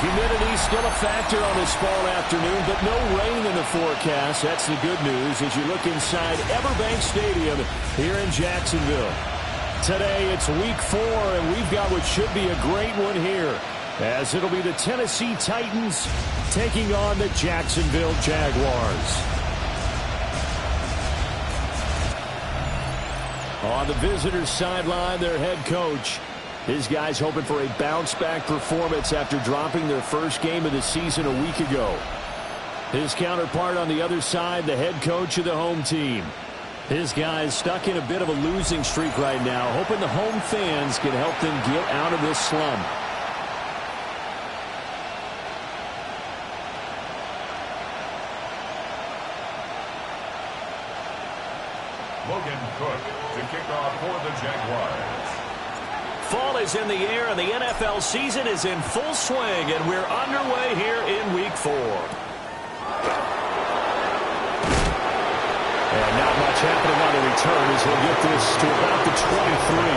Humidity still a factor on this fall afternoon, but no rain in the forecast. That's the good news as you look inside Everbank Stadium here in Jacksonville. Today it's week 4, and we've got what should be a great one here, as it'll be the Tennessee Titans taking on the Jacksonville Jaguars. On the visitors' sideline, their head coach. His guys hoping for a bounce-back performance after dropping their first game of the season a week ago. His counterpart on the other side, the head coach of the home team. His guys stuck in a bit of a losing streak right now, hoping the home fans can help them get out of this slump. Logan Cook to kick off for the Jaguars. Fall is in the air, and the NFL season is in full swing, and we're underway here in Week 4. And not much happening on the return as he'll get this to about the 23.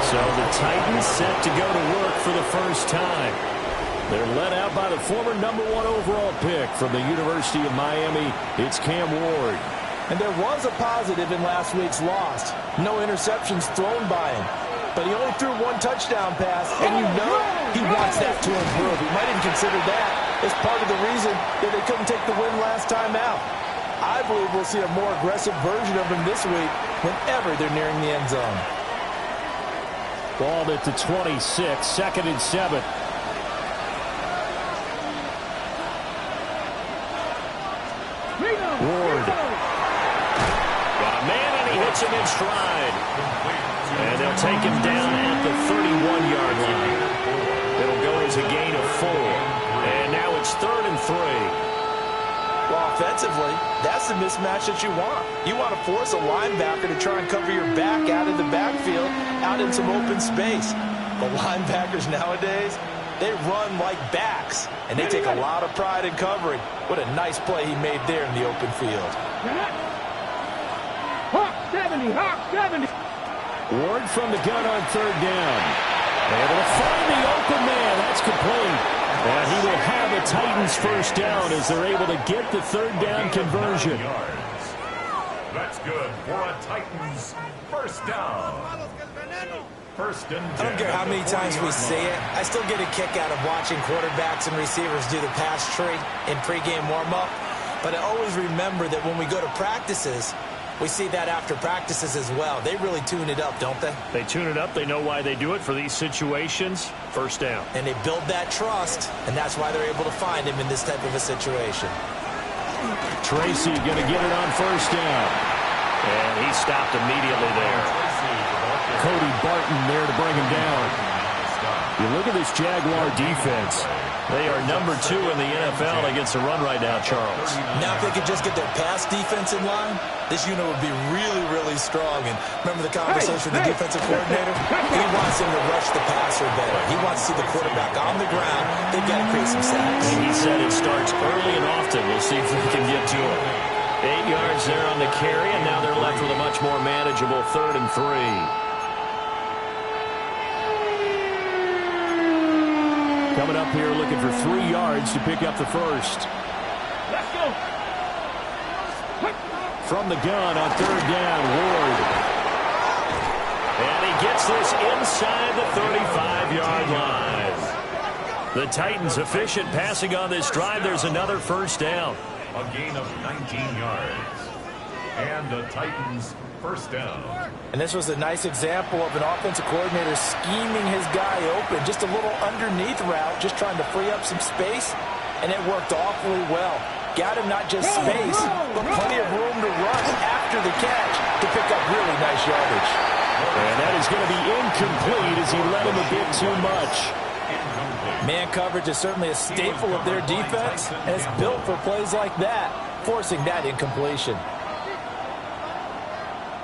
So the Titans set to go to work for the first time. They're led out by the former #1 overall pick from the University of Miami. It's Cam Ward. And there was a positive in last week's loss. No interceptions thrown by him. But he only threw 1 touchdown pass, and you know he wants that to improve. He might even consider that as part of the reason that they couldn't take the win last time out. I believe we'll see a more aggressive version of him this week whenever they're nearing the end zone. Ball at the 26, 2nd and 7. Ward. Got a man, and he hits him in stride. And they'll take him down at the 31-yard line. It'll go as a gain of 4. And now it's 3rd and 3. Well, offensively, that's the mismatch that you want. You want to force a linebacker to try and cover your back out of the backfield, out in some open space. The linebackers nowadays, they run like backs, and they take a lot of pride in covering. What a nice play he made there in the open field. Hawk 70, Hawk 70. Ward from the gun on 3rd down. Able to find the open man. That's complete. And he will have a Titans first down as they're able to get the 3rd down conversion. That's good for a Titans first down. First and 10. I don't care how many times we say it. I still get a kick out of watching quarterbacks and receivers do the pass tree in pregame warm-up. But I always remember that when we go to practices, we see that after practices as well. They really tune it up, don't they? They tune it up. They know why they do it for these situations. First down. And they build that trust, and that's why they're able to find him in this type of a situation. Tracy going to get it on 1st down. And he stopped immediately there. Cody Barton there to bring him down. You look at this Jaguar defense. They are #2 in the NFL against the run right now, Charles. Now if they could just get their pass defense in line, this unit would be really, really strong. And remember the conversation with the defensive coordinator? He wants them to rush the passer better. He wants to see the quarterback on the ground. They've got to create some sacks. And he said it starts early and often. We'll see if we can get to it. 8 yards there on the carry, and now they're left with a much more manageable 3rd and 3. Coming up here looking for 3 yards to pick up the first. Let's go. From the gun on 3rd down, Ward. And he gets this inside the 35-yard line. The Titans efficient passing on this drive. There's another first down. A gain of 19 yards. And the Titans first down. And this was a nice example of an offensive coordinator scheming his guy open. Just a little underneath route, just trying to free up some space. And it worked awfully well. Got him not just space, but plenty of room to run after the catch to pick up really nice yardage. And that is going to be incomplete as he led him a bit too much. Man coverage is certainly a staple of their defense, and it's built for plays like that, forcing that incompletion.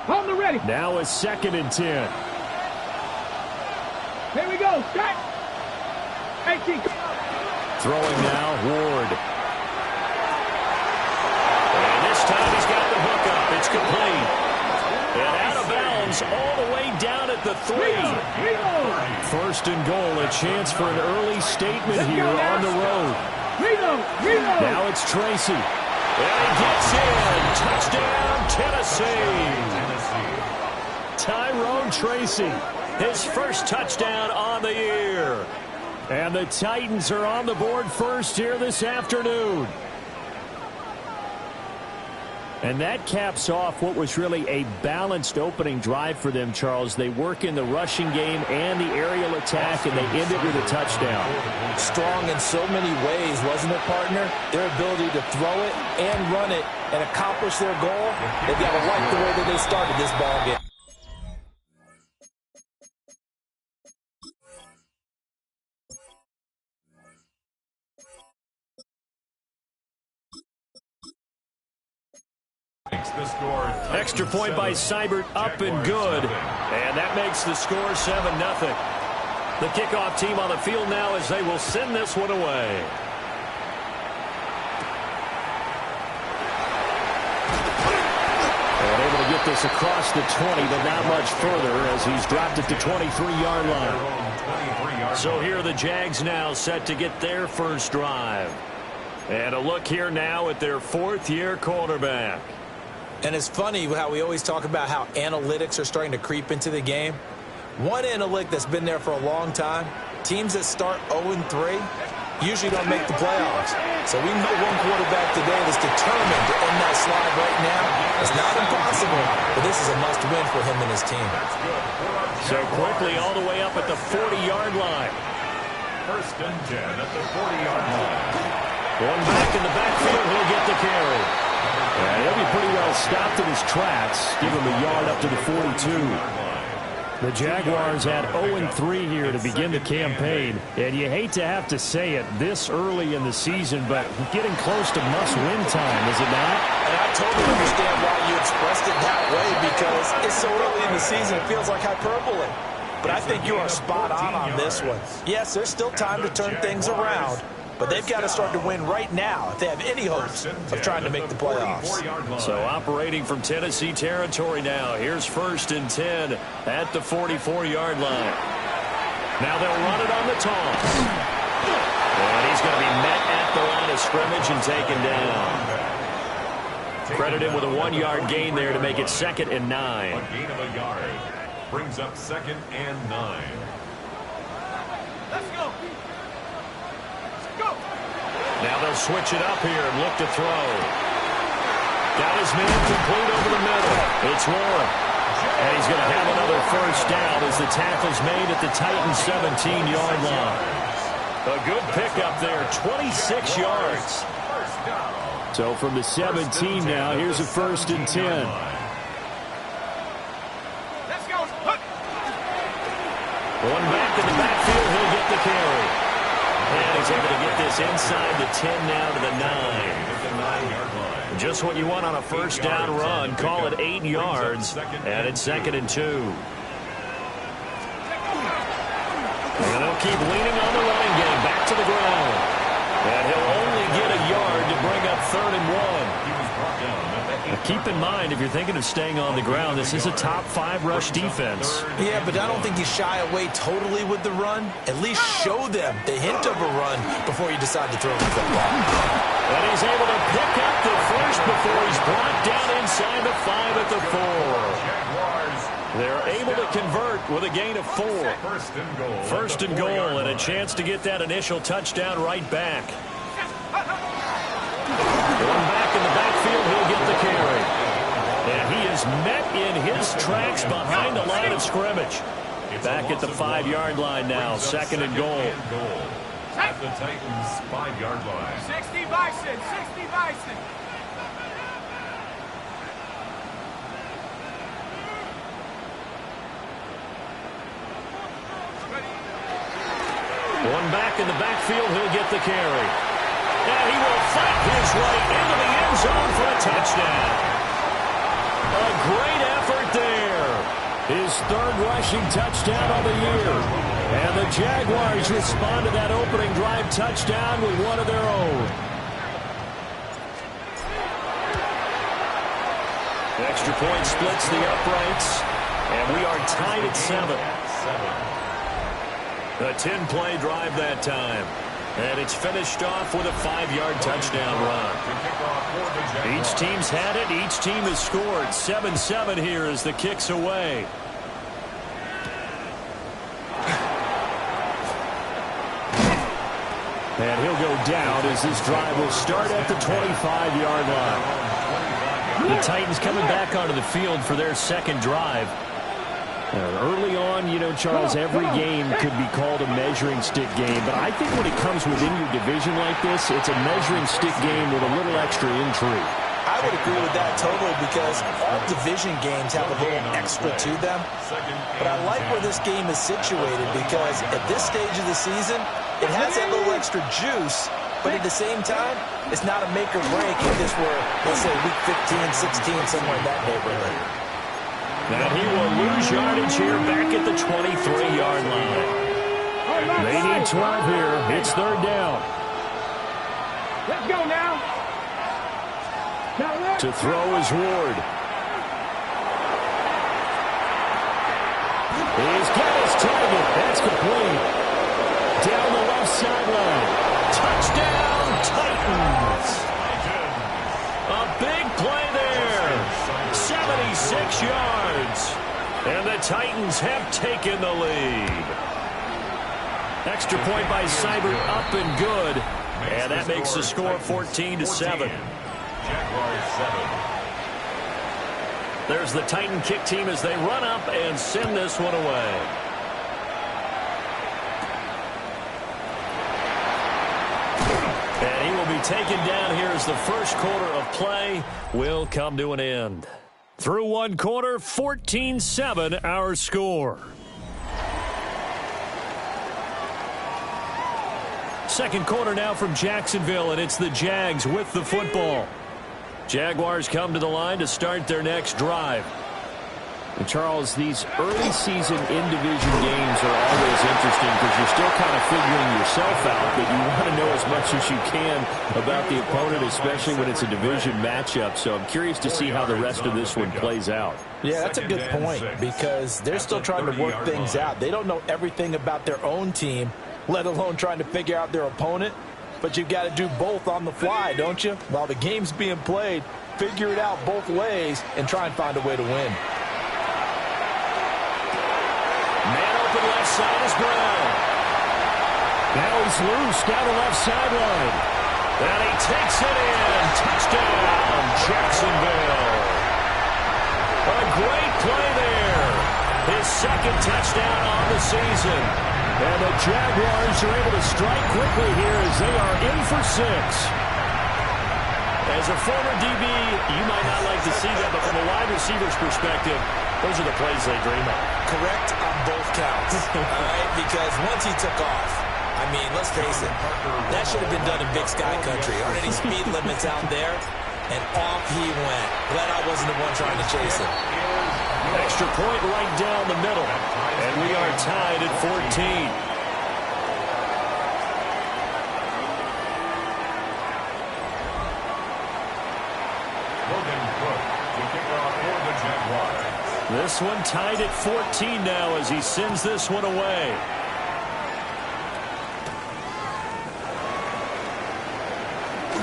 On the ready. Now a 2nd and 10. Here we go. Start. 18. Throwing now, Ward. And this time he's got the hook up. It's complete. And out of bounds all the way down at the 3. 3rd first and goal. A chance for an early statement here on the road. Now it's Tracy. And he gets in. Touchdown, Tennessee. Tyrone Tracy, his first touchdown on the year. And the Titans are on the board first here this afternoon. And that caps off what was really a balanced opening drive for them, Charles. They work in the rushing game and the aerial attack, and they end it with a touchdown. Strong in so many ways, wasn't it, partner? Their ability to throw it and run it and accomplish their goal, they've got to like the way that they started this ball game. Extra point by Seibert, up and good. And that makes the score 7-0. The kickoff team on the field now as they will send this one away. And able to get this across the 20, but not much further as he's dropped it to 23-yard line. So here are the Jags now set to get their first drive. And a look here now at their fourth-year quarterback. And it's funny how we always talk about how analytics are starting to creep into the game. One analytic that's been there for a long time, teams that start 0-3 usually don't make the playoffs. So we know one quarterback today that's determined to end that slide right now. It's not impossible, but this is a must-win for him and his team. So quickly all the way up at the 40-yard line. First and 10 at the 40-yard line. One back in the backfield, he'll get the carry. And he'll be pretty well stopped in his tracks. Give him a yard up to the 42. The Jaguars had 0-3 here to begin the campaign. And you hate to have to say it this early in the season, but getting close to must-win time, is it not? And I totally understand why you expressed it that way, because it's so early in the season it feels like hyperbole. But I think you are spot on this one. Yes, there's still time to turn things around, but they've got to start to win right now if they have any hopes of trying to make the playoffs. So operating from Tennessee territory now. Here's first and 10 at the 44-yard line. Now they'll run it on the toss. And he's going to be met at the line of scrimmage and taken down. Credit him with a 1-yard gain there to make it 2nd and 9. A gain of a yard brings up 2nd and 9. Let's go. Now they'll switch it up here and look to throw. Got his man complete over the middle. It's Warren. And he's going to have another first down as the tackle's made at the Titans' 17-yard line. A good pickup there, 26 yards. So from the 17 now, here's a first and 10. Let's go. One back in the backfield, he'll get the carry. And he's able to get this inside the 10 now to the 9. Just what you want on a first down run. Call it 8 yards. And it's 2nd and 2. And they'll keep leaning on the running game. Back to the ground. And he'll only get a yard to bring up 3rd and 1. Keep in mind, if you're thinking of staying on the ground, this is a top 5 rush defense. Yeah, but I don't think you shy away totally with the run. At least show them the hint of a run before you decide to throw the football. And he's able to pick up the first before he's brought down inside the 5 at the 4. They're able to convert with a gain of 4. First and goal and a chance to get that initial touchdown right back. One back in the backfield, he'll get the carry. And he is met in his tracks behind the line of scrimmage. Back at the 5-yard line now, 2nd and goal. At the Titans' 5-yard line. 60 Bison, 60 Bison. One back in the backfield, he'll get the carry. And he will fight his way into the end zone for a touchdown. A great effort there. His 3rd rushing touchdown of the year. And the Jaguars respond to that opening drive touchdown with one of their own. Extra point splits the uprights. And we are tied at 7. A 10-play drive that time. And it's finished off with a 5-yard touchdown run. Each team's had it. Each team has scored. 7-7 here as the kick's away. And he'll go down as this drive will start at the 25-yard line. The Titans coming back onto the field for their second drive. Early on, you know, Charles, every game could be called a measuring stick game. But I think when it comes within your division like this, it's a measuring stick game with a little extra intrigue. I would agree with that totally because all division games have a little extra to them. But I like where this game is situated because at this stage of the season, it has that little extra juice. But at the same time, it's not a make or break if this were, let's say, week 15, 16, somewhere in that neighborhood. And he will lose yardage here back at the 23-yard line. They need 12 here. It's third down. Let's go now. To throw is Ward. He's got his target. That's complete. Down the left sideline. Touchdown, Titans. A big play there. 76 yards. And the Titans have taken the lead. Extra point by Seibert up and good. And that makes the score 14-7. Jaguars 7. There's the Titan kick team as they run up and send this one away. And he will be taken down here as the first quarter of play will come to an end. Through one quarter, 14-7 our score. Second quarter now from Jacksonville, and it's the Jags with the football. Jaguars come to the line to start their next drive. And Charles, these early season in-division games are always interesting because you're still kind of figuring yourself out, but you want to know as much as you can about the opponent, especially when it's a division matchup. So I'm curious to see how the rest of this one plays out. Yeah, that's a good point because they're still trying to work things out. They don't know everything about their own team, let alone trying to figure out their opponent. But you've got to do both on the fly, don't you? While the game's being played, figure it out both ways and try and find a way to win. Man open left side is Brown. Now he's loose down the left sideline. And he takes it in. Touchdown, Jacksonville. A great play there. His second touchdown on the season. And the Jaguars are able to strike quickly here as they are in for 6. As a former DB, you might not like to see that, but from a wide receiver's perspective, those are the plays they dream of. Correct on both counts, all right? Because once he took off, I mean, let's face it, that should have been done in Big Sky Country. Aren't any speed limits out there? And off he went. Glad I wasn't the one trying to chase him. Extra point right down the middle. And we are tied at 14. This one tied at 14 now as he sends this one away.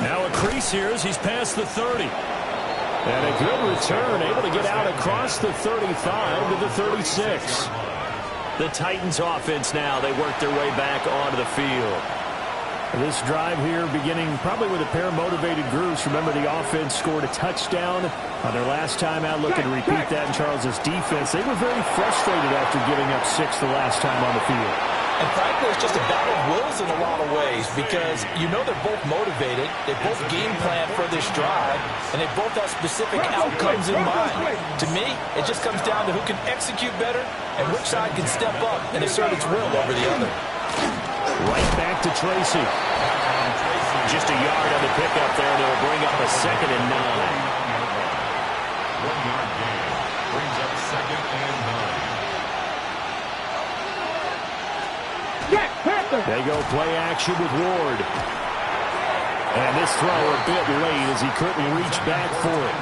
Now a crease here as he's past the 30. And a good return, able to get out across the 35 to the 36. The Titans offense now, they work their way back onto the field. This drive here beginning probably with a pair of motivated groups. Remember, the offense scored a touchdown on their last time out. Looking to repeat that in Charles's defense. They were very frustrated after giving up 6 the last time on the field. And frankly, it's just a battle of wills in a lot of ways because you know they're both motivated, they both game plan for this drive, and they both have specific outcomes in mind. To me, it just comes down to who can execute better and which side can step up and assert its will over the other. Right back to Tracy. Just a yard on the pickup there, and it'll bring up a 2nd and 9. 1-yard gain brings up 2nd and 9. They go play action with Ward. And this throw a bit late as he couldn't reach back for it.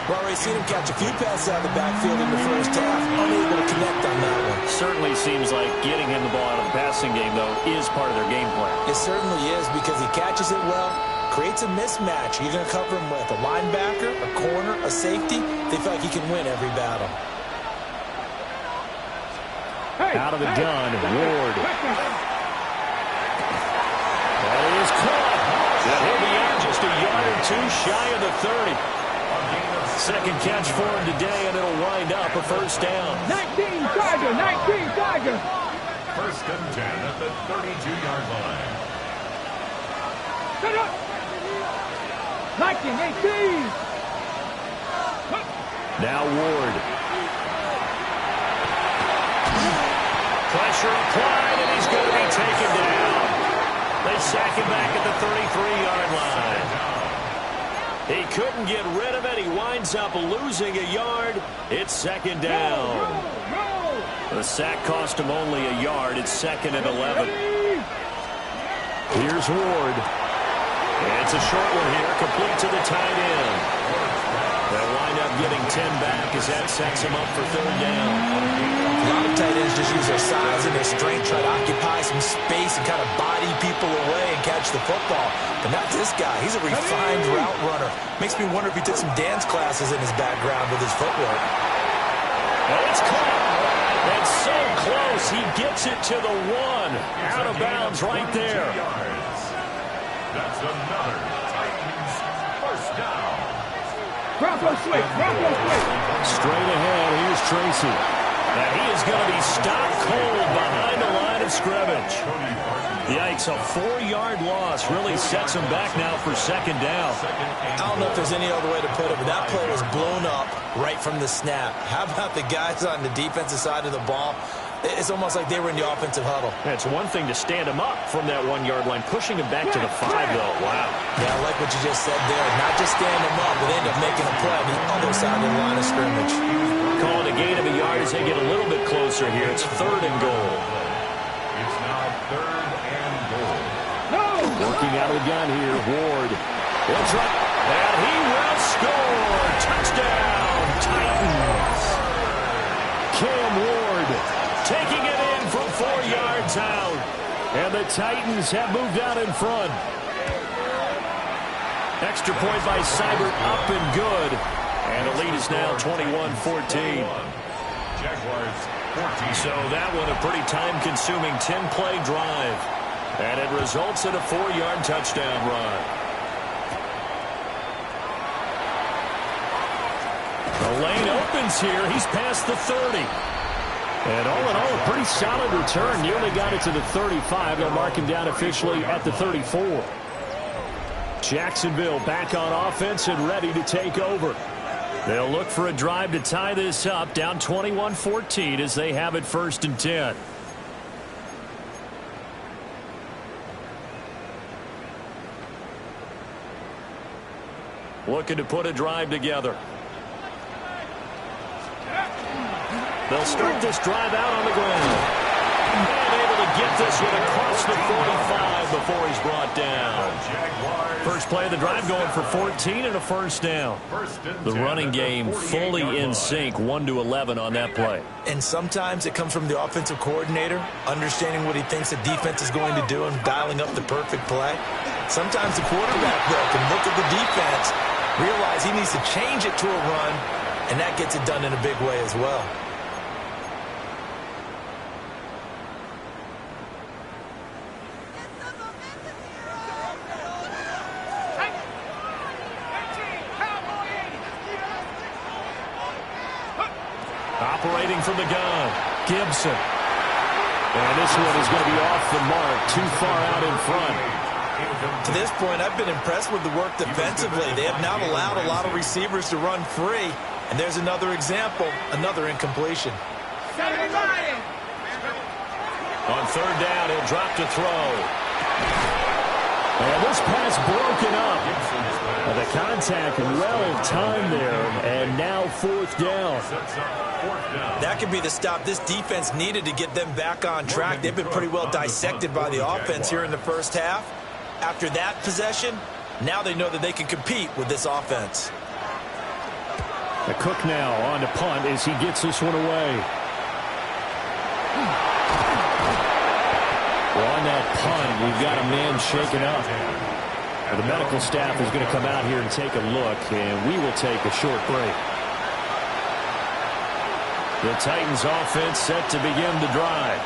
Well, we've seen him catch a few passes out of the backfield in the first half, unable to connect on that one. Certainly seems like getting him the ball out of the passing game, though, is part of their game plan. It certainly is because he catches it well, creates a mismatch. You're going to cover him with a linebacker, a corner, a safety. They feel like he can win every battle. Out of the gun, Ward. That is caught. He'll be out just a yard or two shy of the 30. Second catch for him today, and it'll wind up a first down. 19 Tiger, 19 Tiger. First and 10 at the 32-yard line. Shut up. 19, 18. Now Ward. Pressure applied, and he's going to be taken down. They sack him back at the 33-yard line. He couldn't get rid of it. He winds up losing a yard. It's second down. The sack cost him only a yard. It's second and 11. Here's Ward. It's a short one here, complete to the tight end. They'll wind up getting 10 back as that sets him up for third down. A lot of tight ends just use their size and their strength, try to occupy some space and kind of body people away and catch the football. But not this guy. He's a refined route runner. Makes me wonder if he took some dance classes in his background with his footwork. And it's caught. That's so close. He gets it to the 1. Out of bounds right there. That's another Titans first down. Bronco switch, Bronco switch. Straight ahead, here's Tracy. Now he is going to be stopped cold behind the line of scrimmage. Yikes, a 4-yard loss really sets him back now for second down. I don't know if there's any other way to put it, but that play was blown up right from the snap. How about the guys on the defensive side of the ball? It's almost like they were in the offensive huddle. It's one thing to stand him up from that 1-yard line, pushing him back to the 5, though. Wow. Yeah, I like what you just said there. Not just stand him up, but end up making a play on the other side of the line of scrimmage. Calling a gain of a yard as they get a little bit closer here. It's third and goal. It's now third and goal. No. Working out of the gun here, Ward. That's right. And he will score. Touchdown, Titans. Cam Ward taking it in from 4 yards out. And the Titans have moved out in front. Extra point by Seibert, up and good. And the lead is now 21-14. Jaguars 14. So that one a pretty time-consuming 10-play drive. And it results in a 4-yard touchdown run. The lane opens here. He's past the 30. And all in all, a pretty solid return. Nearly got it to the 35. They'll mark him down officially at the 34. Jacksonville back on offense and ready to take over. They'll look for a drive to tie this up, down 21-14 as they have it first and 10. Looking to put a drive together. They'll start this drive out on the ground. And able to get this one across the 45 before he's brought down. First play of the drive going for 14 and a first down. The running game fully in sync, 1-11 on that play. And sometimes it comes from the offensive coordinator, understanding what he thinks the defense is going to do and dialing up the perfect play. Sometimes the quarterback, though, can look at the defense, realize he needs to change it to a run, and that gets it done in a big way as well. Operating from the gun, Gibson. And this one is going to be off the mark, too far out in front. To this point, I've been impressed with the work defensively. They have not allowed a lot of receivers to run free. And there's another example, another incompletion. On third down, he'll drop to throw. And this pass broken up. And the contact well timed there, and now fourth down. That could be the stop this defense needed to get them back on track. They've been pretty well dissected by the offense here in the first half. After that possession, now they know that they can compete with this offense. A Cook now on to punt as he gets this one away. Well, on that punt, we've got a man shaken up. The medical staff is going to come out here and take a look, and we will take a short break. The Titans offense set to begin the drive.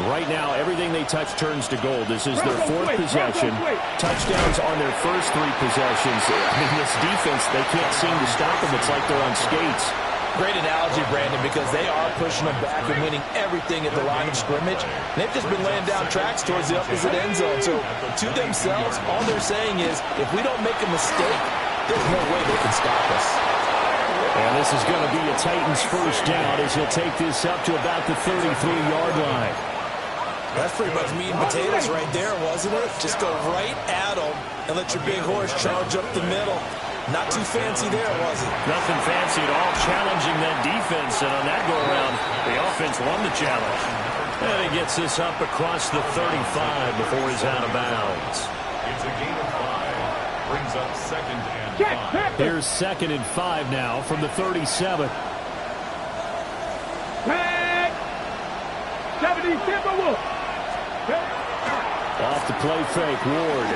Right now, everything they touch turns to gold. This is their fourth possession. Touchdowns on their first 3 possessions. I mean, this defense, they can't seem to stop them. It's like they're on skates. Great analogy, Brandon, because they are pushing them back and winning everything at the line of scrimmage. They've just been laying down tracks towards the opposite end zone. So, to themselves, all they're saying is, if we don't make a mistake, there's no way they can stop us. And this is going to be a Titans first down as he'll take this up to about the 33-yard line. That's pretty much meat and potatoes right there, wasn't it? Just go right at them and let your big horse charge up the middle. Not too fancy there, was it? Nothing fancy at all, challenging that defense. And on that go-around, the offense won the challenge. And he gets this up across the 35 before he's out of bounds. It's a gain of 5. Brings up 2nd and 5. Here's 2nd and 5 now from the 37. 77 Wolf. Off the play fake, Ward.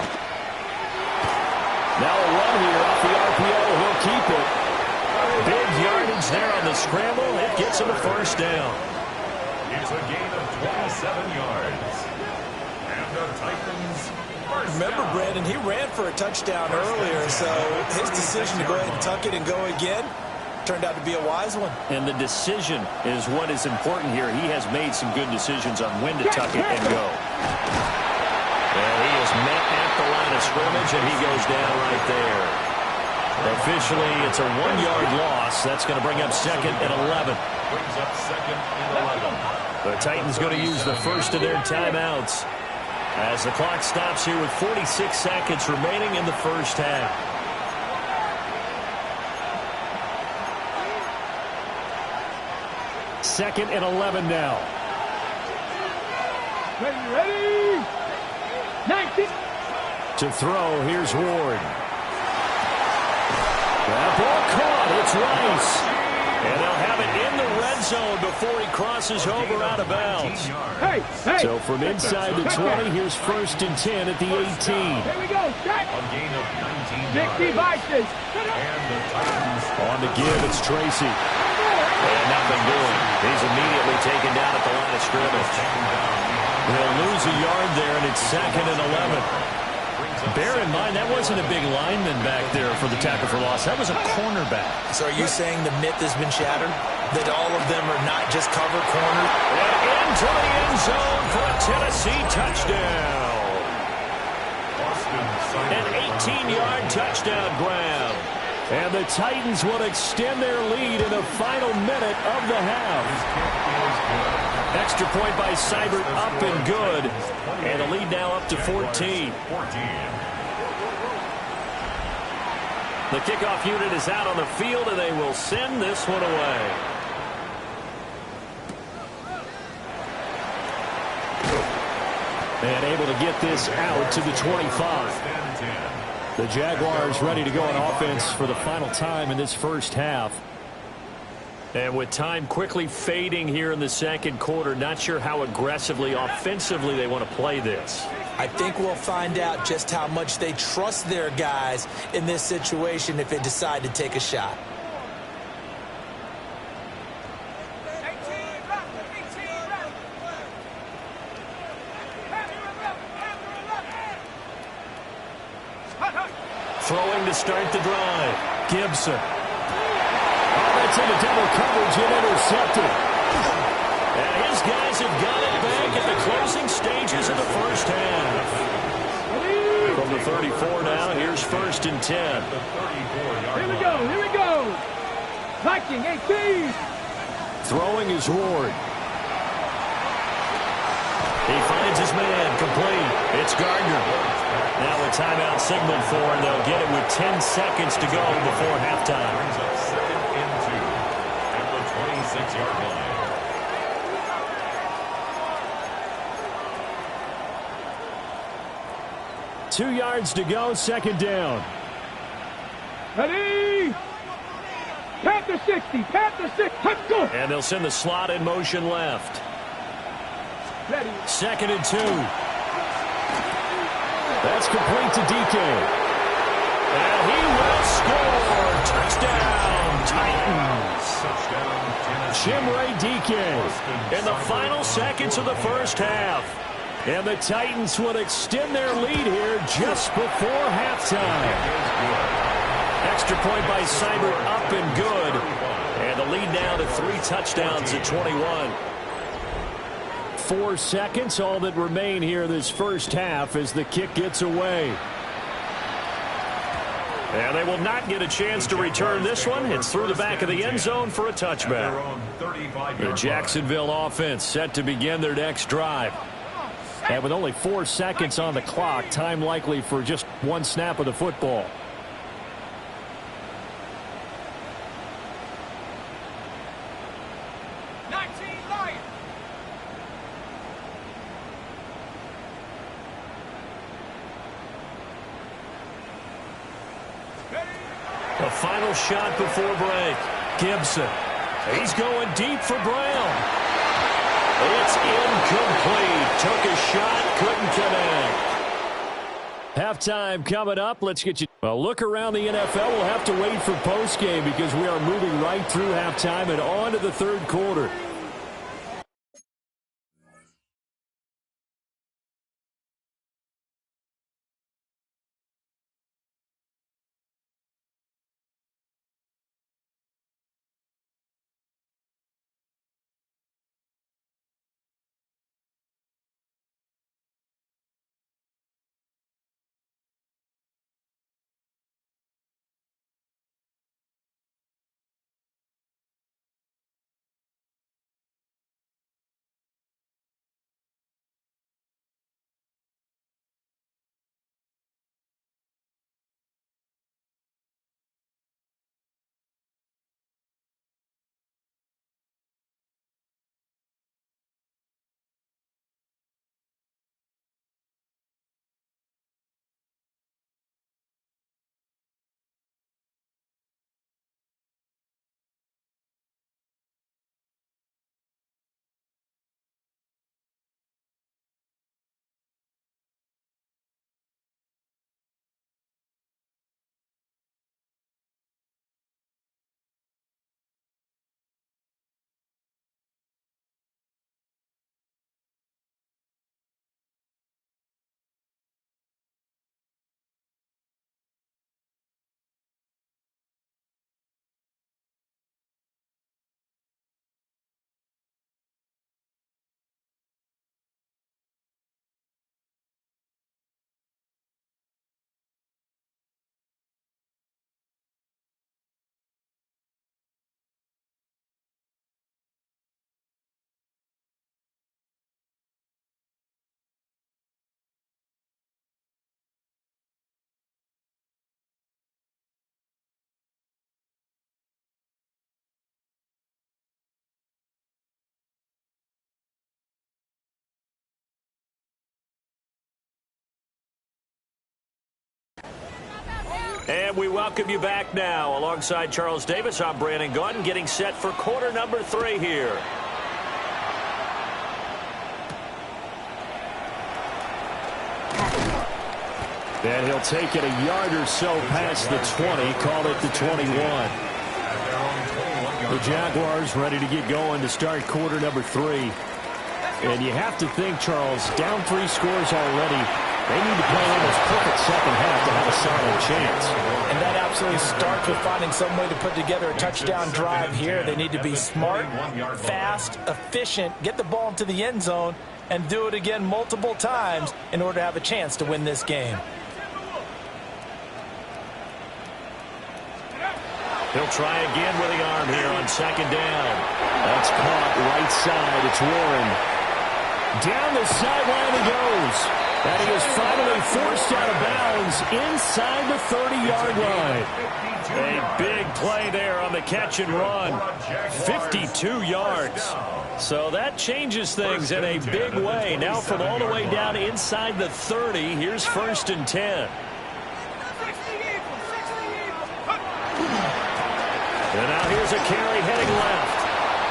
Now a run here off the RPO. He'll keep it. Big yardage there on the scramble. It gets him a first down. It's a gain of 27 yards. And the Titans first Remember, down. Brandon, he ran for a touchdown earlier, so his decision to go ahead and tuck it and go again turned out to be a wise one. And the decision is what is important here. He has made some good decisions on when to tuck it and go. And he is met at the line of scrimmage, and he goes down right there. Officially, it's a 1-yard loss. That's going to bring up 2nd and 11. Brings up 2nd and 11. The Titans going to use the first of their timeouts as the clock stops here with 46 seconds remaining in the first half. Second and 11 now. Ready? 19. To throw, here's Ward. That ball caught. It's Rice. And they'll have it in the red zone before he crosses over out of bounds. Hey. So from inside the 20, here's 1st and 10 at the 18. Here we go. Check. A gain of 19 60 yards. Vices. And the Titans On the give, it's Tracy. And nothing doing. He's immediately taken down at the line of scrimmage. They'll lose a yard there, and it's 2nd and 11. Bear in mind, that wasn't a big lineman back there for the tackle for loss. That was a cornerback. So are you saying the myth has been shattered? That all of them are not just cover corner? And into the end zone for a Tennessee touchdown. An 18-yard touchdown grab. And the Titans will extend their lead in the final minute of the half. Extra point by Seibert, up and good. And the lead now up to 14. The kickoff unit is out on the field, and they will send this one away. And able to get this out to the 25. The Jaguars ready to go on offense for the final time in this first half. And with time quickly fading here in the second quarter, not sure how aggressively, offensively they want to play this. I think we'll find out just how much they trust their guys in this situation if they decide to take a shot. Throwing to start the drive. Gibson. That's into double coverage and intercepted. And his guys have got it back at the closing stages of the first half. From the 34 now, here's 1st and 10. Here we go. Viking 18. Throwing is Ward. He finds his man, complete. It's Gardner. Now a timeout signaled for, and they'll get it with 10 seconds to go before halftime. Brings up 2nd and 2 at the 26-yard line. Two yards to go, 2nd down. Ready? Panther 60. Panther 6. Let's go. And they'll send the slot in motion left. Ready. 2nd and 2. That's complete to DK. And he will score. Touchdown, Titans. Chimray DK in the final seconds of the first half. And the Titans will extend their lead here just before halftime. Extra point by Seibert up and good. And the lead now to 3 touchdowns at 21. 4 seconds, all that remain here this first half as the kick gets away. And they will not get a chance to return this one. It's through the back of the end zone for a touchback. The Jacksonville offense set to begin their next drive. And with only 4 seconds on the clock, time likely for just 1 snap of the football. The final shot before break. Gibson. He's going deep for Brown. It's incomplete. Took a shot, couldn't connect. Halftime coming up. Let's get you a look around the NFL. We'll have to wait for postgame because we are moving right through halftime and on to the third quarter. And we welcome you back now. Alongside Charles Davis, I'm Brandon Gaudin, getting set for quarter number 3 here. And he'll take it a yard or so past the 20, call it the 21. The Jaguars ready to get going to start quarter number 3. And you have to think, Charles, down 3 scores already. They need to play almost perfect second half to have a solid chance. And that absolutely starts with finding some way to put together a touchdown drive here. They need to be smart, fast, efficient, get the ball into the end zone, and do it again multiple times in order to have a chance to win this game. He'll try again with the arm here on second down. That's caught right side. It's Warren. Down the sideline he goes. And he is finally forced out of bounds inside the 30-yard line. A big play there on the catch and run. 52 yards. So that changes things in a big way. Now from all the way down inside the 30, here's 1st and 10. And now here's a carry heading left.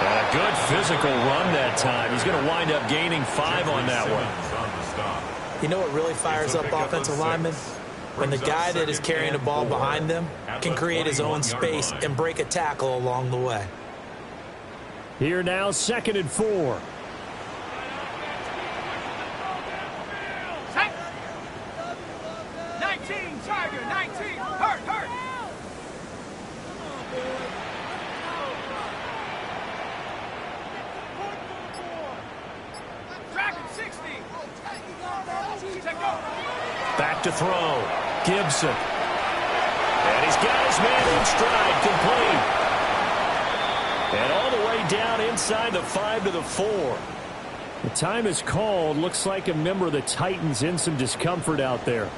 And a good physical run that time. He's going to wind up gaining 5 on that one. You know what really fires up offensive linemen? When the guy that is carrying the ball behind them can create his own space and break a tackle along the way. Here now, 2nd and 4. Set. 19, Tiger, 19. Hurt. Dragon 60. Back to throw. Gibson. And he's got his man in stride, complete. And all the way down inside the 5 to the 4. The time is called. Looks like a member of the Titans in some discomfort out there.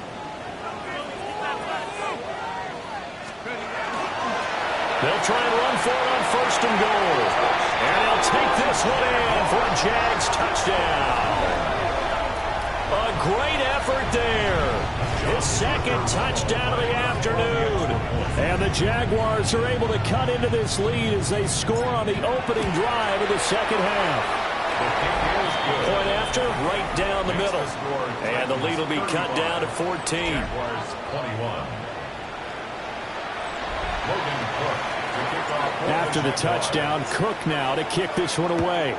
They'll try and run for it on 1st and goal. And they'll take this one in for a Jags touchdown. A great effort there. His 2nd touchdown of the afternoon. And the Jaguars are able to cut into this lead as they score on the opening drive of the 2nd half. Point after, right down the middle. And the lead will be cut down to 14. After the touchdown, Cook now to kick this one away.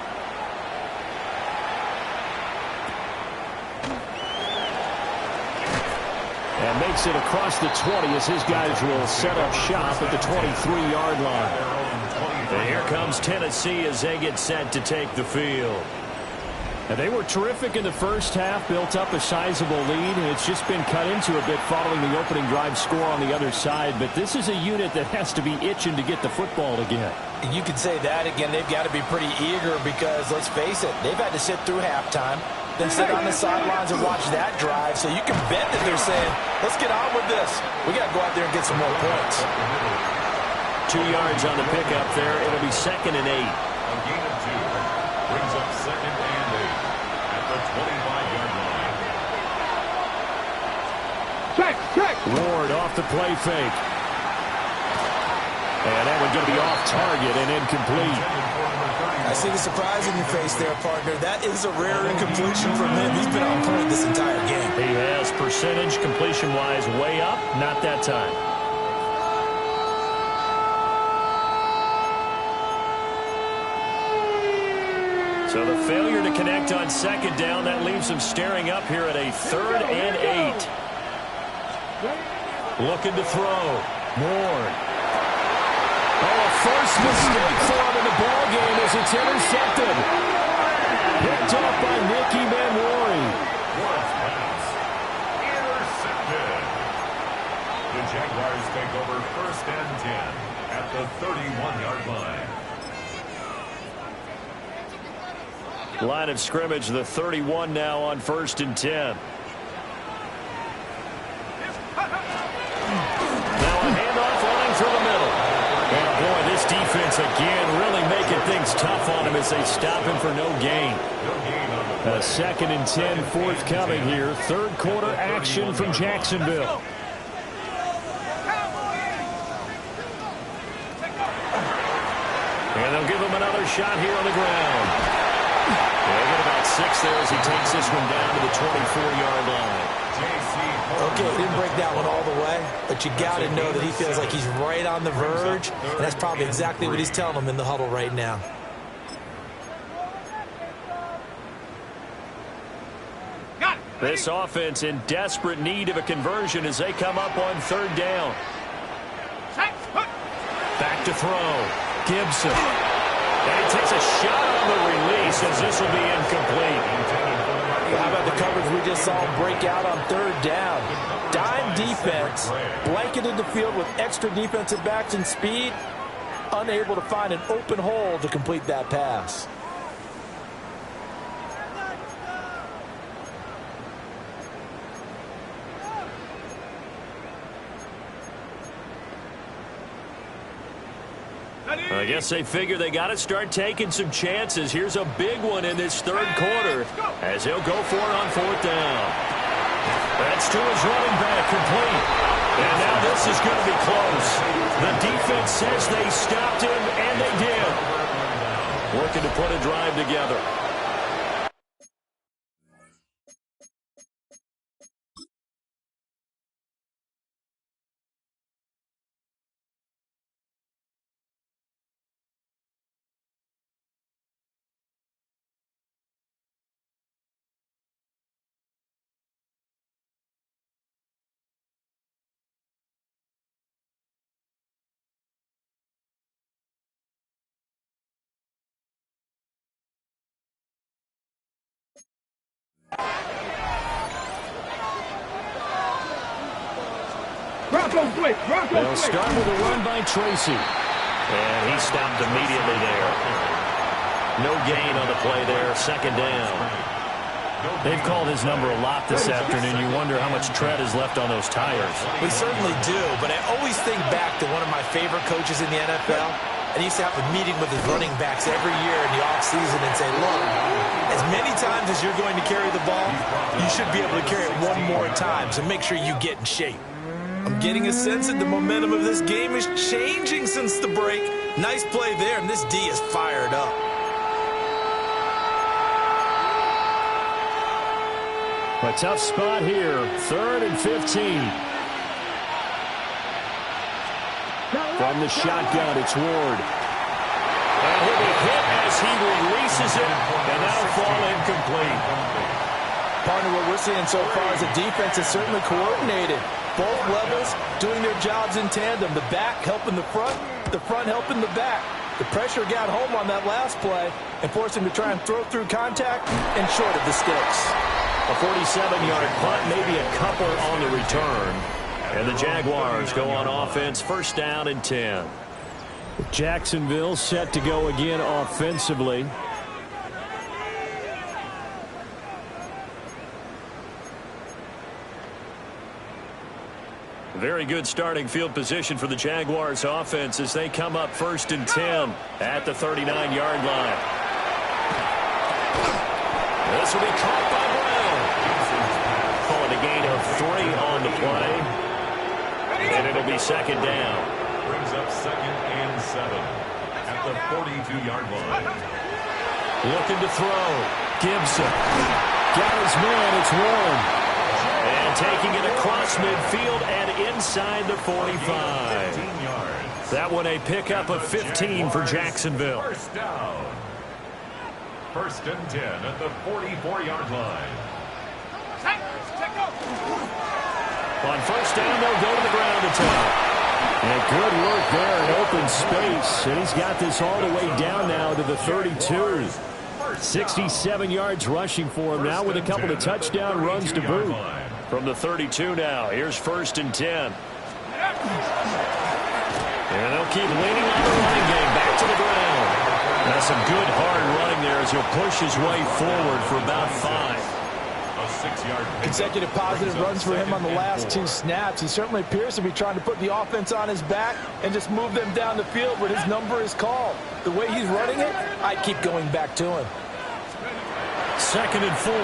And makes it across the 20 as his guys will set up shop at the 23-yard line. And here comes Tennessee as they get set to take the field. And they were terrific in the first half, built up a sizable lead, and it's just been cut into a bit following the opening drive score on the other side. But this is a unit that has to be itching to get the football again. You could say that again. They've got to be pretty eager because, let's face it, they've had to sit through halftime, then sit on the sidelines and watch that drive. So you can bet that they're saying, let's get on with this. We got to go out there and get some more points. 2 yards on the pickup there. It'll be 2nd and 8. A gain of 2 brings up 2nd and 8 at the 25-yard line. Check. Ward off the play fake. And that one going to be off target and incomplete. I see the surprise in your face there, partner. That is a rare incompletion from him. He's been on point this entire game. He has percentage completion-wise way up. Not that time. So the failure to connect on 2nd down, that leaves him staring up here at a 3rd and 8. Looking to throw. Ward. Oh, a first mistake for him in the ball game as it's intercepted. Picked up by Nicky Manwari. Ward's pass intercepted. The Jaguars take over 1st and 10 at the 31-yard line. Line of scrimmage, the 31 now on 1st and 10. Now a handoff running through the middle. And boy, this defense again really making things tough on him as they stop him for no gain. A 2nd and 10 forthcoming here. 3rd quarter action from Jacksonville. And they'll give him another shot here on the ground. They get about 6 there as he takes this one down to the 24-yard line. Okay, he didn't break that one all the way, but you got to know that he feels like he's right on the verge, and that's probably exactly what he's telling them in the huddle right now. This offense in desperate need of a conversion as they come up on 3rd down. Back to throw. Gibson. And he takes a shot on the release as this will be incomplete. How about the coverage we just saw break out on 3rd down? Dime defense, blanketed the field with extra defensive backs and speed, unable to find an open hole to complete that pass. I guess they figure they got to start taking some chances. Here's a big one in this 3rd quarter as he'll go for it on 4th down. That's to his running back, complete. And now this is going to be close. The defense says they stopped him, and they did. Looking to put a drive together. They'll start with a run by Tracy. And he stopped immediately there. No gain on the play there. Second down. They've called his number a lot this afternoon. You wonder how much tread is left on those tires. We certainly do, but I always think back to one of my favorite coaches in the NFL. And he used to have a meeting with his running backs every year in the offseason and say, look, as many times as you're going to carry the ball, you should be able to carry it one more time, so make sure you get in shape. I'm getting a sense that the momentum of this game is changing since the break. Nice play there, and this D is fired up. A tough spot here. 3rd and 15. From the shotgun, it's Ward. And he'll be hit as he releases it, and that'll fall incomplete. Partner, what we're seeing so far is the defense is certainly coordinated. Both levels doing their jobs in tandem. The back helping the front helping the back. The pressure got home on that last play and forced him to try and throw through contact and short of the sticks. A 47-yard punt, maybe a couple on the return. And the Jaguars go on offense, 1st down and 10. Jacksonville set to go again offensively. Very good starting field position for the Jaguars offense as they come up 1st and 10 at the 39-yard line. This will be caught by Brown. Calling a gain of 3 on the play. And it'll be 2nd down. Brings up 2nd and 7 at the 42-yard line. Looking to throw. Gibson. Got his man. It's Warren. And taking it across midfield and inside the 45. That one a pickup of 15 for Jacksonville. 1st down. 1st and 10 at the 44-yard line. On 1st down, they'll go to the ground attack. And good work there in open space. And he's got this all the way down now to the 32. 67 yards rushing for him now with a couple of touchdown runs to boot. From the 32 now, here's 1st and 10. And they'll keep leaning on the running game back to the ground. That's some good hard running there as he'll push his way forward for about 5. Consecutive positive runs for him on the last 2 snaps. He certainly appears to be trying to put the offense on his back and just move them down the field when his number is called. The way he's running it, I'd keep going back to him. 2nd and 4.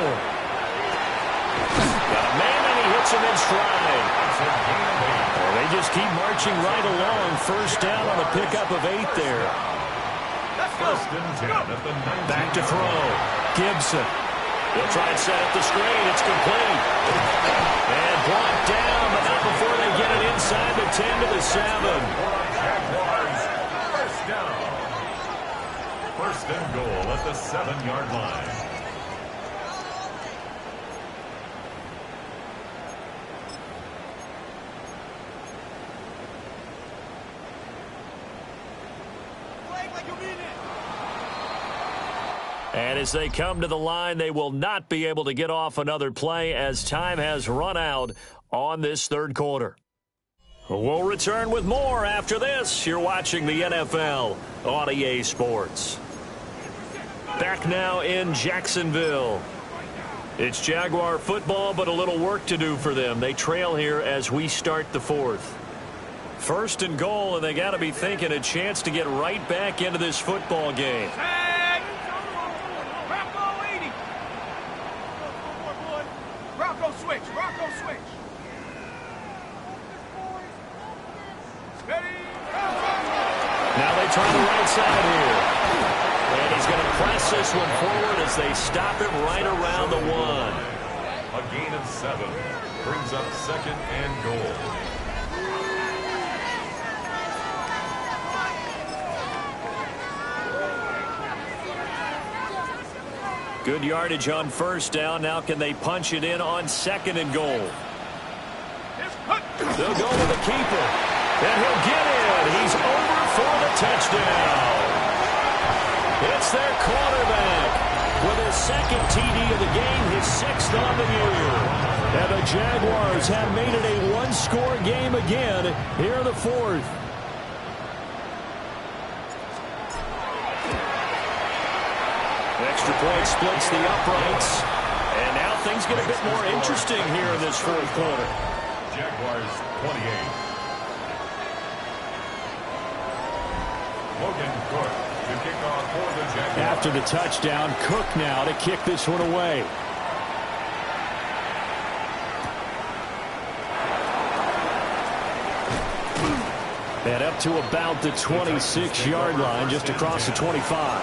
Got a man and he hits him in stride. Well, they just keep marching right along. 1st down on a pickup of 8 there. 1st and 10 at the 19. Back to throw. Gibson. They'll try and set up the screen. It's complete. And blocked down, but not before they get it inside the 10 to the 7. Jaguars, 1st down. 1st and goal at the 7-yard line. And as they come to the line, they will not be able to get off another play as time has run out on this 3rd quarter. We'll return with more after this. You're watching the NFL on EA Sports. Back now in Jacksonville. It's Jaguar football, but a little work to do for them. They trail here as we start the 4th. 1st and goal, and they got to be thinking a chance to get right back into this football game. Now they try the right side here. And he's going to press this one forward as they stop it right around the 1. A gain of 7 brings up 2nd and goal. Good yardage on 1st down. Now can they punch it in on 2nd and goal? They'll go with the keeper. And he'll get in. He's over for the touchdown. It's their quarterback with his 2nd TD of the game, his 6th on the year. And the Jaguars have made it a one-score game again here in the 4th. Extra point splits the uprights. And now things get a bit more interesting here in this 4th quarter. Jaguars 28. Logan Cook to kick off for the Jaguars. After the touchdown, Cook now to kick this one away. And up to about the 26-yard line, just across the 25.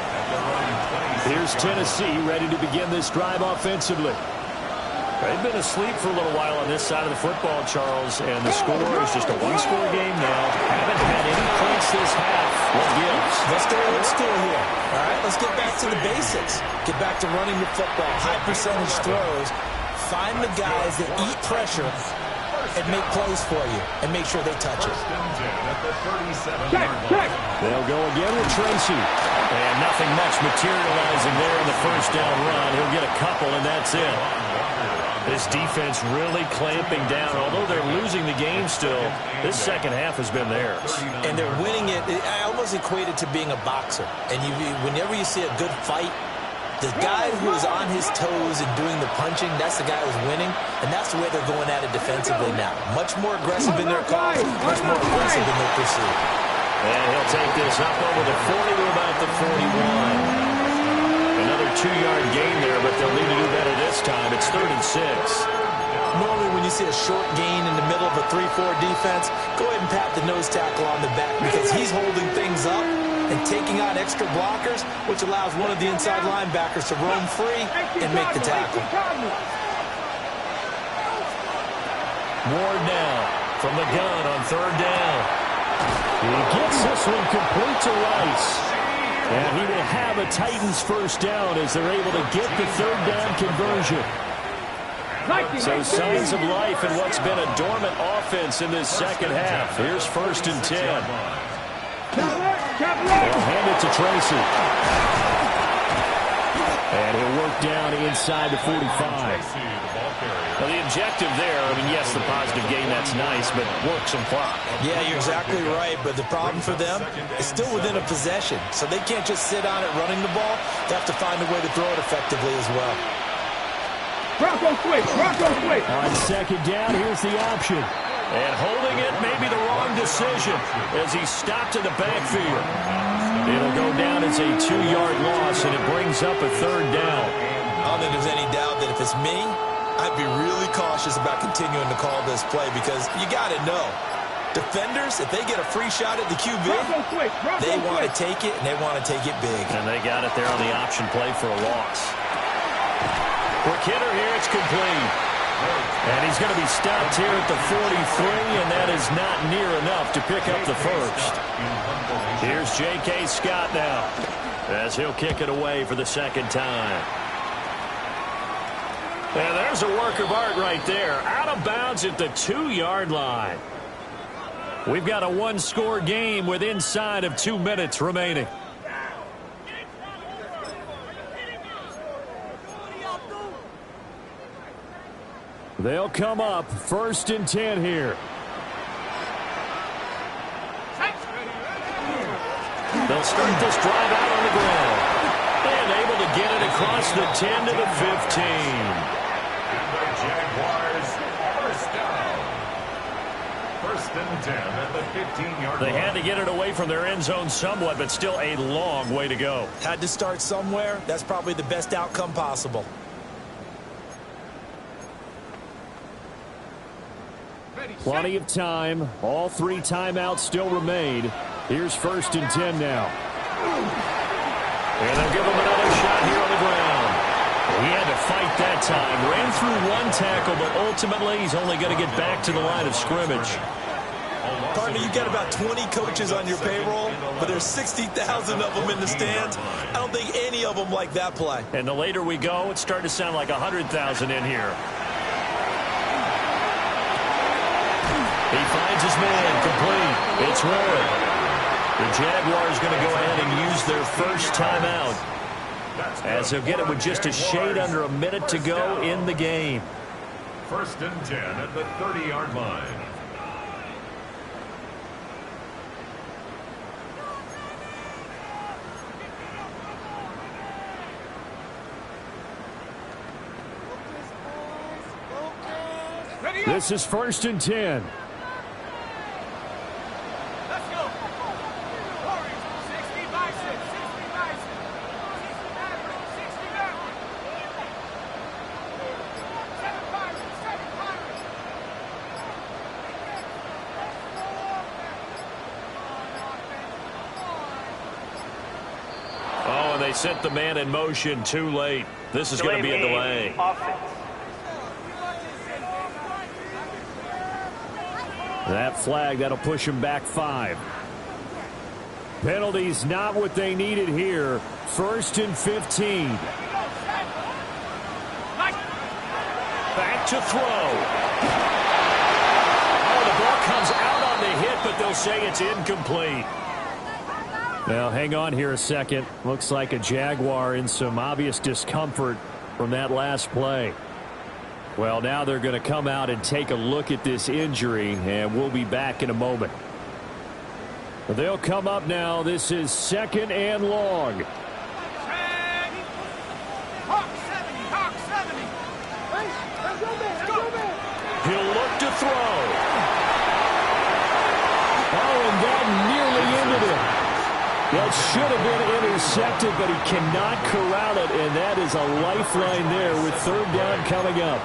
Here's Tennessee ready to begin this drive offensively. They've been asleep for a little while on this side of the football, Charles, and the score is just a one-score game now. Haven't had any points this half. What gives? Let's go old school here. All right, let's get back to the basics. Get back to running the football, high percentage throws. Find the guys that eat pressure and make plays for you, and make sure they touch it. They'll go again with Tracy. And nothing much materializing there on the 1st down run. He'll get a couple, and that's it. This defense really clamping down. Although they're losing the game still, this 2nd half has been theirs. And they're winning it. I almost equate it to being a boxer. And whenever you see a good fight, the guy who is on his toes and doing the punching, that's the guy who's winning. And that's the way they're going at it defensively now. Much more aggressive in their calls, much more aggressive in their pursuit. And he'll take this up over the 40 to about the 41. Another 2-yard gain there, but they'll need to do better this time. It's 3rd and 6. Normally when you see a short gain in the middle of a 3-4 defense, go ahead and pat the nose tackle on the back because he's holding things up and taking on extra blockers, which allows one of the inside linebackers to roam free and make the tackle. Ward now from the gun on 3rd down. He gets this one complete to Rice. And he will have a Titans 1st down as they're able to get the 3rd down conversion. So signs of life in what's been a dormant offense in this 2nd half. Here's 1st and 10. They'll hand it to Tracy. And he'll work down inside the 45. Well, the objective there, I mean, yes, the positive gain, that's nice, but work some clock. Yeah, you're exactly right, but the problem for them is still within a possession, so they can't just sit on it running the ball. They have to find a way to throw it effectively as well. Bronco switch, Bronco switch. On 2nd down, here's the option. And holding it may be the wrong decision as he stopped in the backfield. It'll go down as a 2-yard loss, and it brings up a 3rd down. I don't think there's any doubt that if it's me, I'd be really cautious about continuing to call this play because you got to know, defenders, if they get a free shot at the QB, they want to take it, and they want to take it big. And they got it there on the option play for a loss. Quick hitter here, it's complete. And he's going to be stopped here at the 43, and that is not near enough to pick up the 1st. Here's J.K. Scott now as he'll kick it away for the 2nd time. And there's a work of art right there. Out of bounds at the 2-yard line. We've got a one-score game with inside of 2 minutes remaining. They'll come up 1st and 10 here. They'll start this drive out on the ground. And able to get it across the 10 to the 15. Jaguars 1st down. 1st and 10 at the 15-yard line. They had to get it away from their end zone somewhat, but still a long way to go. Had to start somewhere. That's probably the best outcome possible. Plenty of time. All 3 timeouts still remain. Here's 1st and 10 now. And they'll give him another shot here on the ground. He had to fight that time. Ran through one tackle, but ultimately he's only going to get back to the line of scrimmage. Partner, you got about 20 coaches on your payroll, but there's 60,000 of them in the stands. I don't think any of them like that play. And the later we go, it's starting to sound like 100,000 in here. He finds his man, complete. It's Warren. The Jaguars going to go ahead and use their first timeout, as they'll get it with just a shade under a minute to go in the game. 1st and 10 at the 30-yard line. This is 1st and 10. Oh, and they sent the man in motion too late. This is going to be a delay. That flag, that'll push him back 5. Penalties not what they needed here. 1st and 15. Back to throw. Oh, the ball comes out on the hit, but they'll say it's incomplete. Now, hang on here a second. Looks like a Jaguar in some obvious discomfort from that last play. Well, now they're going to come out and take a look at this injury, and we'll be back in a moment. They'll come up now. This is 2nd and long. He'll look to throw. Oh, and that nearly ended it. That should have been intercepted, but he cannot corral it, and that is a lifeline there with 3rd down coming up.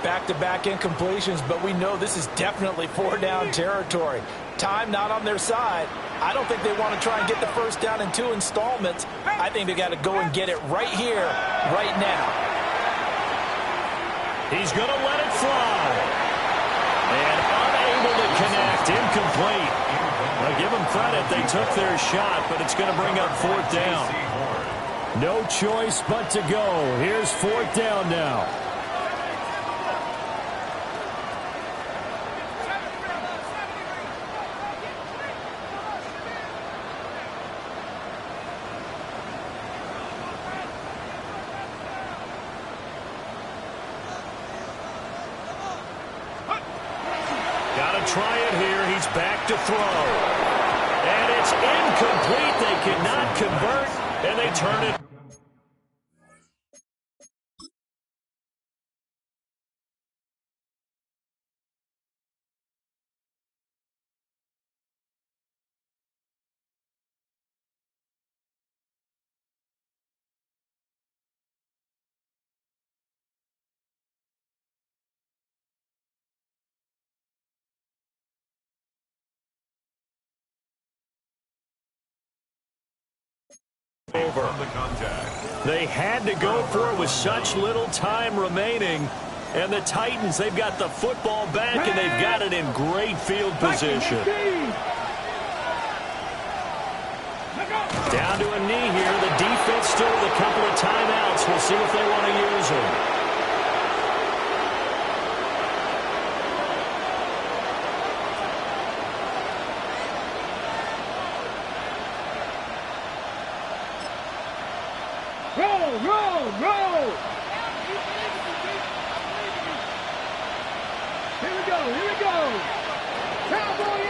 Back-to-back incompletions, but we know this is definitely 4-down territory. Time not on their side. I don't think they want to try and get the 1st down in 2 installments. I think they got to go and get it right here, right now. He's going to let it fly. And unable to connect. Incomplete. Now give them credit. They took their shot, but it's going to bring up 4th down. No choice but to go. Here's 4th down now. Try it here. He's back to throw. And it's incomplete. They cannot convert, and they turn it. Over. They had to go for it with such little time remaining. And the Titans, they've got the football back, and they've got it in great field position. Down to a knee here. The defense still with a couple of timeouts. We'll see if they want to use them. Roll! Here we go! Cowboy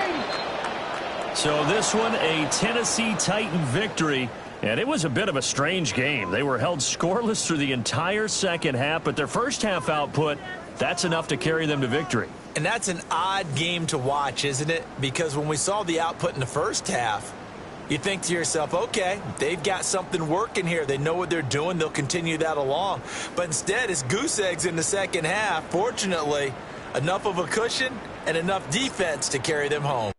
80! So this one, a Tennessee Titan victory. And it was a bit of a strange game. They were held scoreless through the entire second half, but their first half output, that's enough to carry them to victory. And that's an odd game to watch, isn't it? Because when we saw the output in the first half, you think to yourself, okay, they've got something working here. They know what they're doing. They'll continue that along. But instead, it's goose eggs in the second half. Fortunately, enough of a cushion and enough defense to carry them home.